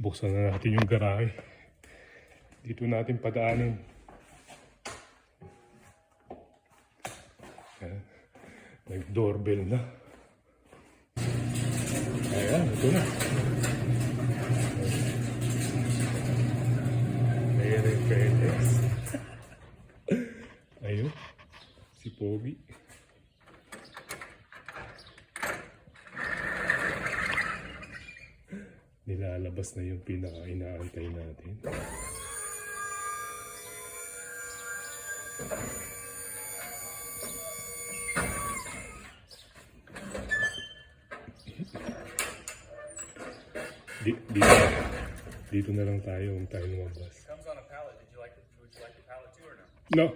Buksan na natin yung garahe. Dito natin padaanin. Nag-doorbell na. Ayan, ito na. Ayan yung FedEx. Ayun, si Pogi. Nilalabas na yung pinaka-inaantay natin. Dito na lang tayo kung tayo lumabas. Comes on a pallet. Would you like the pallet too or no? No.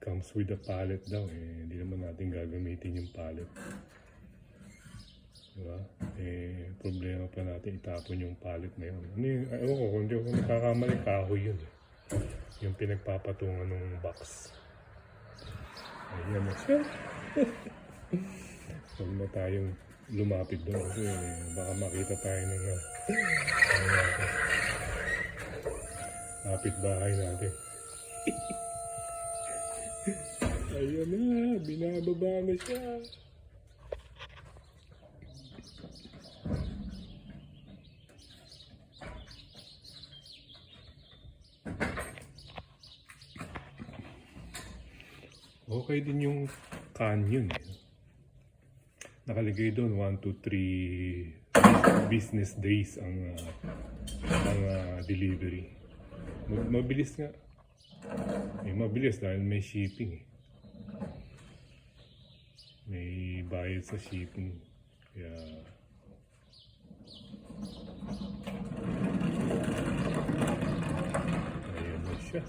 Comes with a pallet daw eh. Hindi naman natin gagamitin yung pallet. Diba? Eh, problema pa natin itapon yung pallet na yun. Ano yung, ewan ko, kung hindi ako nakakamali, kahoy yun eh. Yung pinagpapatungan ng box. Ayan na siya. Huwag na tayong lumapit doon kasi baka makita tayo ng kapitbahay natin. Ayan na, binababa na siya. Okay din yung canyon. Nakalagay doon 1 to 3 business days ang delivery. Mabilis nga. Mabilis dahil may shipping. May bayad sa shipping. Kaya ayan na siya.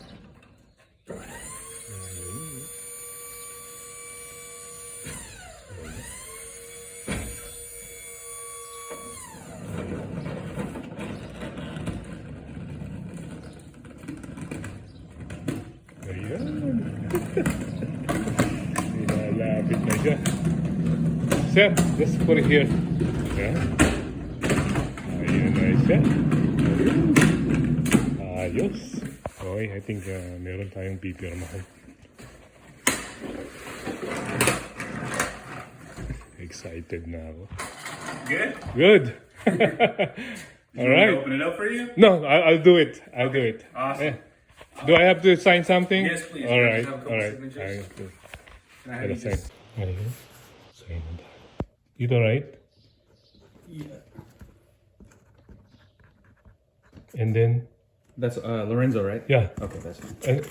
Nilalapit na siya. Sir, just put it here. Yeah. Ayan na siya. Ayos. Okay, I think meron tayong pipirmahan. Excited na ako. Good? Good. All right. Open it up for you? No, I'll do it. I'll do it. Awesome. Do I have to sign something? Yes, please. All right. Just have a couple All right. signatures. Can I have Gotta you sign. just... Ayun. Sign na tayo. Dito, right? Yeah. And then, That's Lorenzo, right? yeah. Okay, that's fine.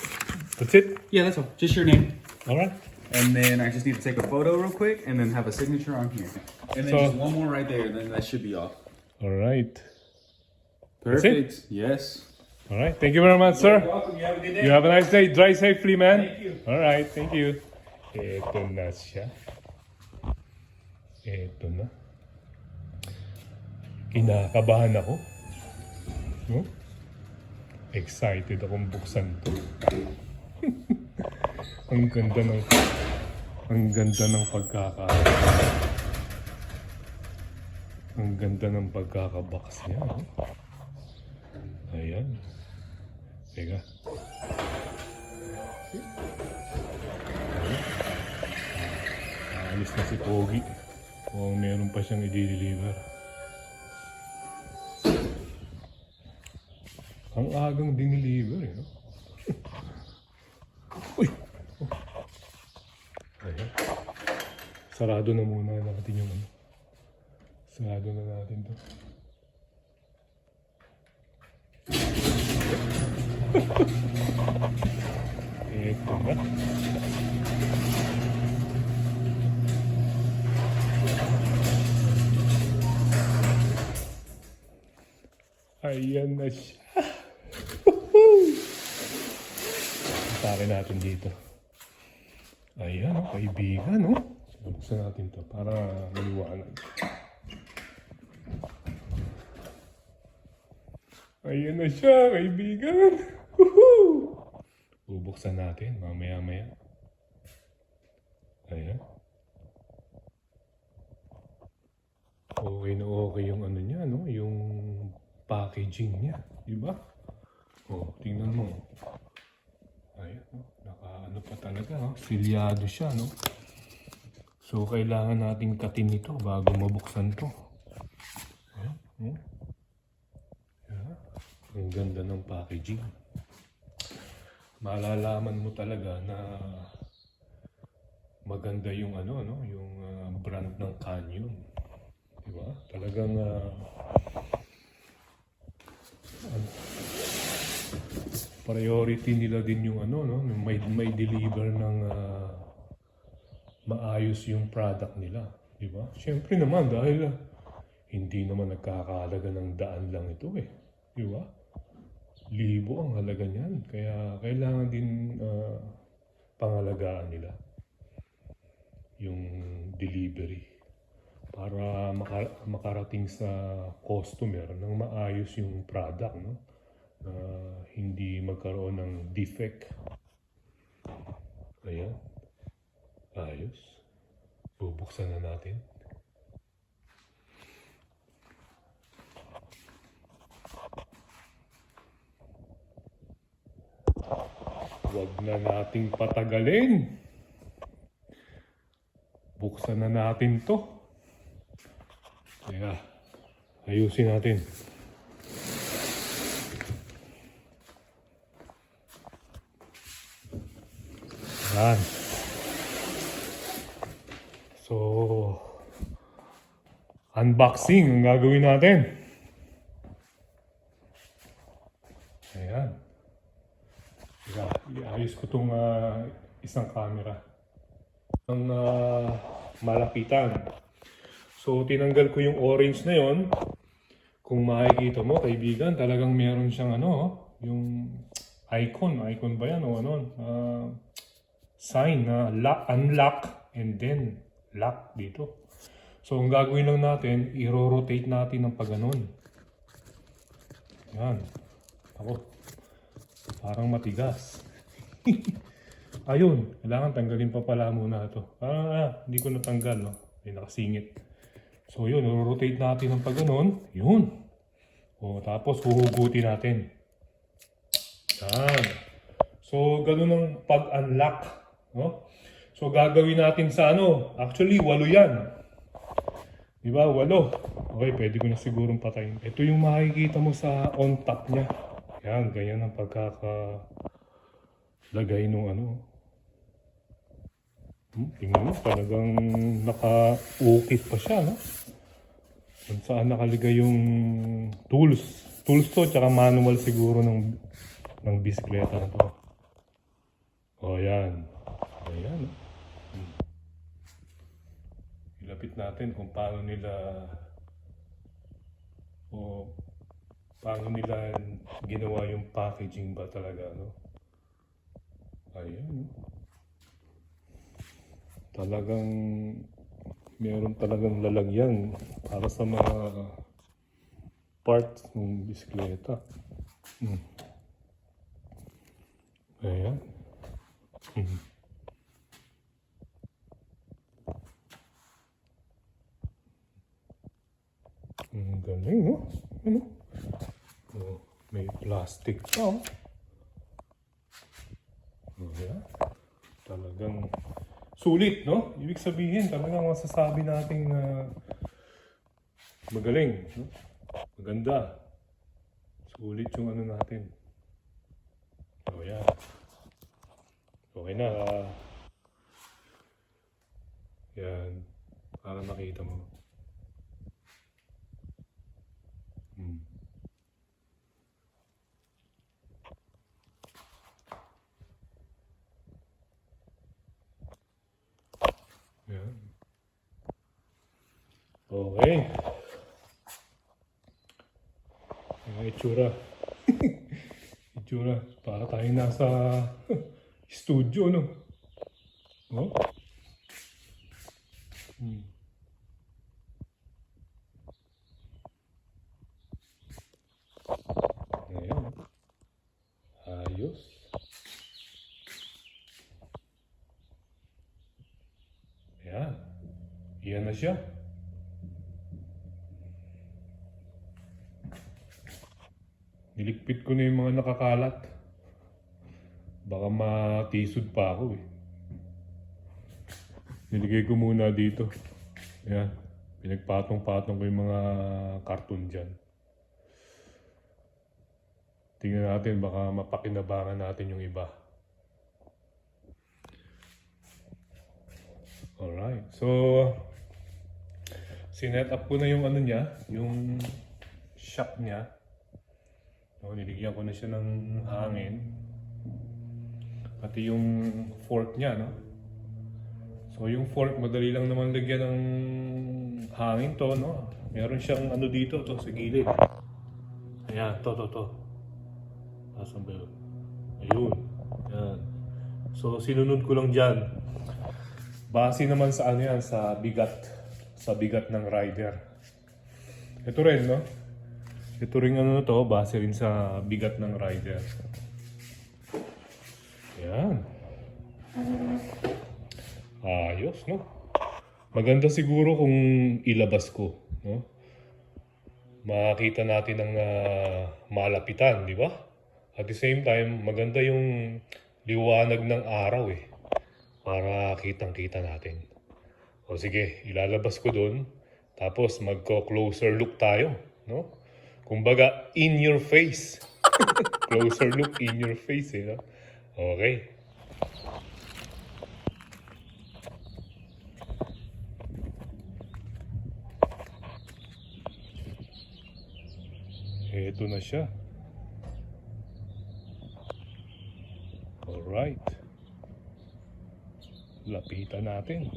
That's it? Yeah, that's all. Just your name. All right. And then I just need to take a photo real quick and then have a signature on here. And then So- just one more right there, then that should be off. All right. Perfect. Yes. All right. Thank you very much, sir. You're welcome. You have a good day. You have a nice day. Drive safely, man. Thank you. All right. Thank you. Ito na siya. Ito na. Kinakabahan ako. No? Excited akong buksan to. Ang ganda ng pagkakabox niya. No? Ayan. Teka. Alis na si Pogi. Kung meron pa siyang i-deliver. Ang agang diniliver eh. No? Uy! Oh. Ayan. Sarado na muna natin yung ano. Sarado na natin to. Ito na. Ayan na siya. Pare natin dito. Ayan, oh, kaibigan, no? Buksan natin to para maliwanag. Ayan na siya, kaibigan. Woohoo! Bubuksan natin mamaya-maya. Ayan. Okay na okay yung ano niya, no? Yung packaging niya. Diba? Oh, tingnan mo. Ayan, no? Naka-ano pa talaga, no? Silyado siya, no? So, kailangan nating katin ito bago mabuksan to. Ayan, no? Ayan. Ang ganda ng packaging. Malalaman mo talaga na maganda yung ano, no? Yung brand ng Canyon. Diba? Talagang priority nila din yung ano, no? May deliver ng maayos yung product nila. Diba? Siyempre naman dahil hindi naman nagkakahalaga ng daan lang ito eh. Diba? Libo ang halaga niyan. Kaya kailangan din pangalagaan nila yung delivery para makarating sa customer ng maayos yung product, no? Hindi magkaroon ng defect. Ayan. Ayos. Bubuksan na natin. Huwag na nating patagalin. Buksan na natin to. Kaya, ayusin natin. Yan. So, unboxing ang gagawin natin. Ayan. Iayos ko itong isang camera. Ang malapitan. So, tinanggal ko yung orange na yon. Kung makikita mo, kaibigan, talagang meron siyang ano, yung icon. Icon ba yan o ano? Sign na unlock and then lock dito. So, ang gagawin lang natin, i-rotate natin ng pag-ganon. Yan. Ako. Parang matigas. Ayun. Kailangan tanggalin pa pala muna ito. Hindi ko natanggal, no? May nakasingit. So, yun. I-rotate natin ng pag-ganon. Yun. O, tapos huhugutin natin. Yan. So, ganun ang pag-unlock. No? So, gagawin natin sa ano? Actually, 8 yan. Diba? 8. Okay, pwede ko na sigurong patayin. Ito yung makikita mo sa on top niya. Yan, ganyan ang pagkakalagay nung ano. Tingnan mo, talagang naka-ukit pa siya, no? Kung saan nakalagay yung tools. Tools to, tsaka manual siguro ng bisikleta na to. O, yan. Ayan, no? Ilapit natin kung paano nila ginawa yung packaging ba talaga, no? Ayan. Talagang meron talagang lalagyan para sa mga parts ng bisikleta. Ayan. Ang galing, no? Ano? Oh, may plastic pa, oh. Oh, yeah. Talagang sulit, no? Ibig sabihin, talagang masasabi nating magaling, no? Maganda. Sulit yung ano natin. Oh, yeah. Okay na. Yan. Para makita mo. Yan. Okay. Yung itsura. Itsura. Para tayo nasa studio, no? Oh? Ayan. Ayos. Yan na siya. Niligpit ko na yung mga nakakalat. Baka matisod pa ako eh. Niligay ko muna dito. Ayan. Pinagpatong-patong ko yung mga karton dyan. Tingnan natin, baka mapakinabangan natin yung iba. Alright. So, sinet up ko na yung ano niya, yung shock niya. So, niligyan ko na siya ng hangin. Pati yung fork niya, no? So, yung fork, madali lang naman lagyan ng hangin to, no? Meron siyang ano dito, to sa gilid. Ayan, to. Asan ba yun? Ayun. Ayan. So, sinunod ko lang dyan. Base naman sa ano yan, sa bigat. Sa bigat ng rider. Ito rin, no? Ito rin ano to, base rin sa bigat ng rider. Ayan. Ayos, no? Maganda siguro kung ilabas ko, no? Makakita natin ng malapitan, di ba? At the same time, maganda yung liwanag ng araw eh. Para kitang-kita natin. O sige, ilalabas ko dun. Tapos magko-closer look tayo, no? Kumbaga, in your face. Closer look in your face, eh, no? Okay. Ito na siya. Alright. Lapitan natin.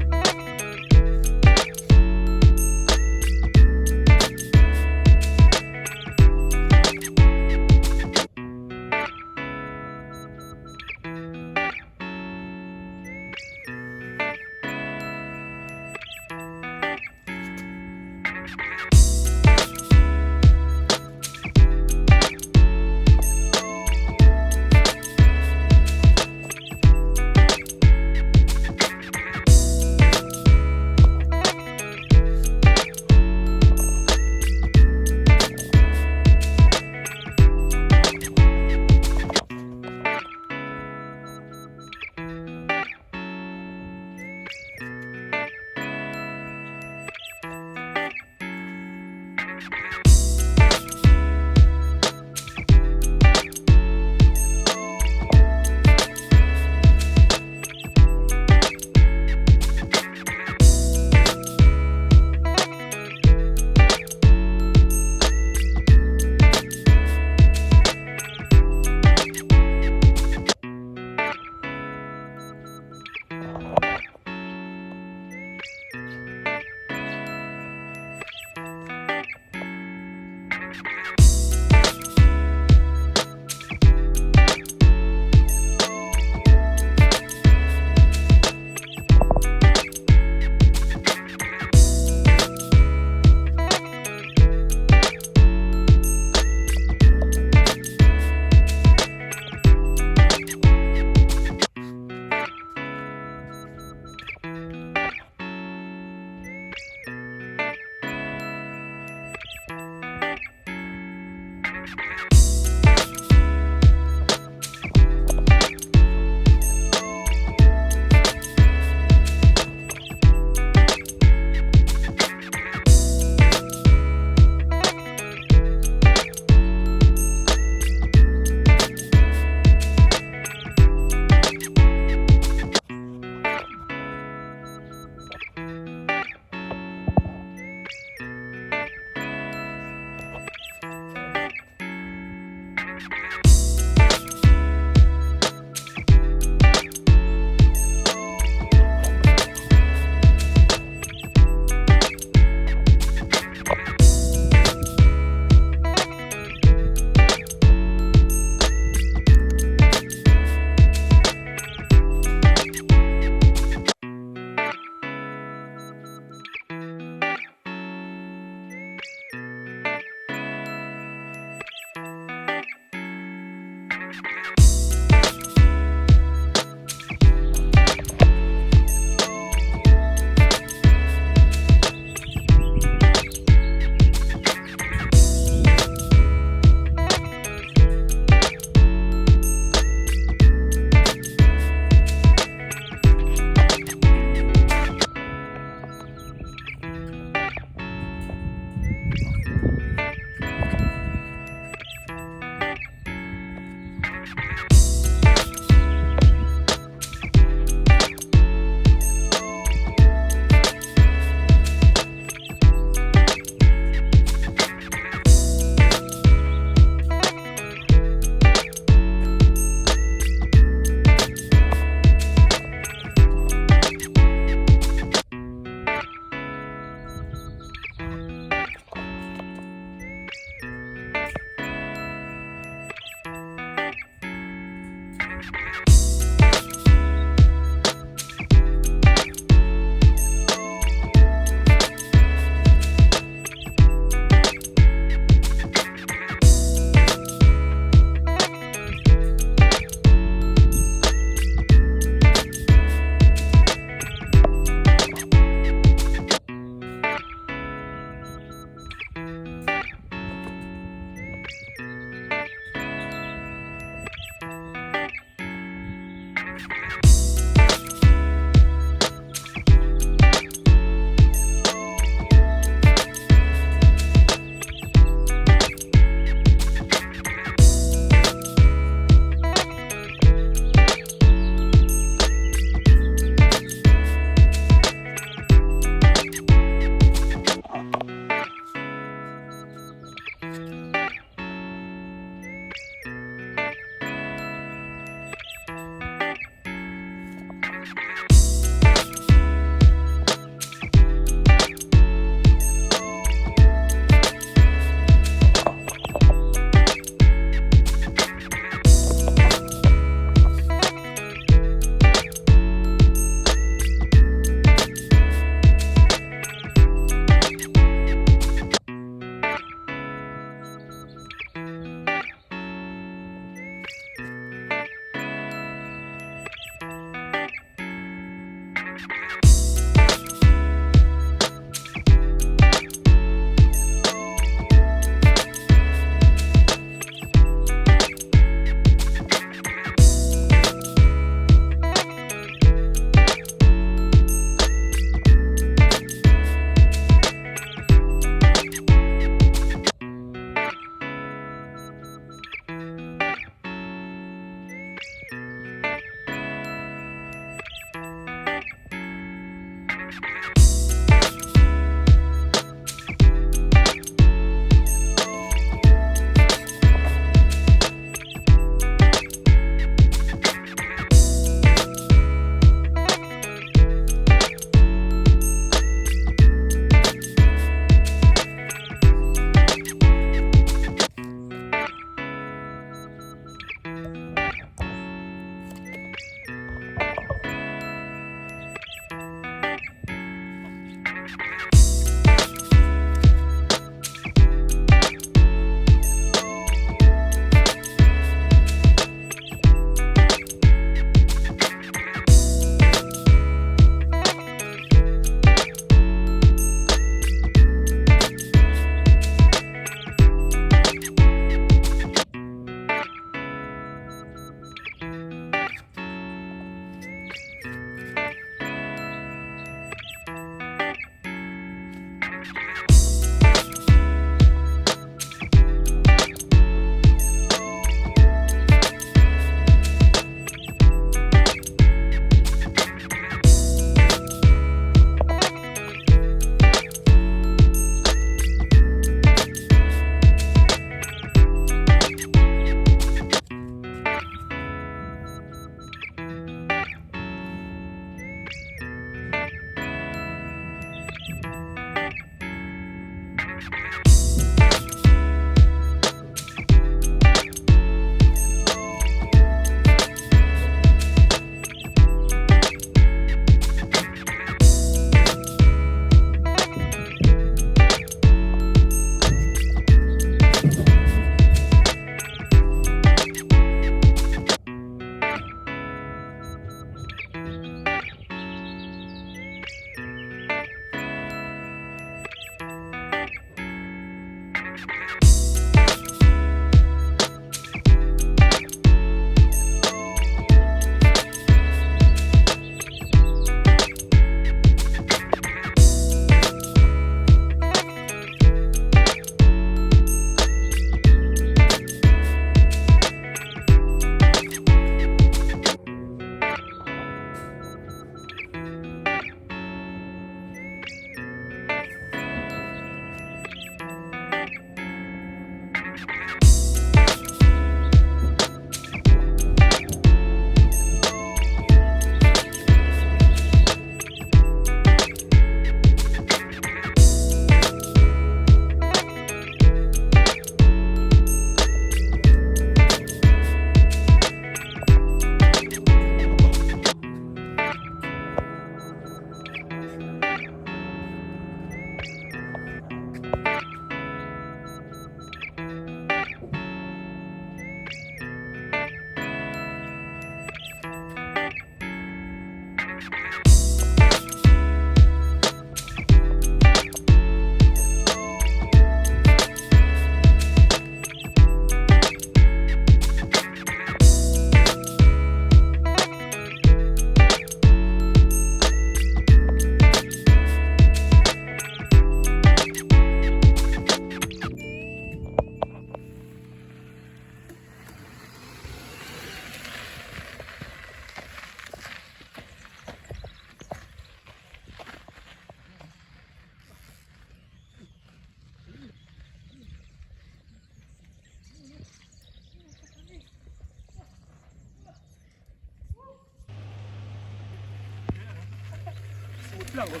lang oh.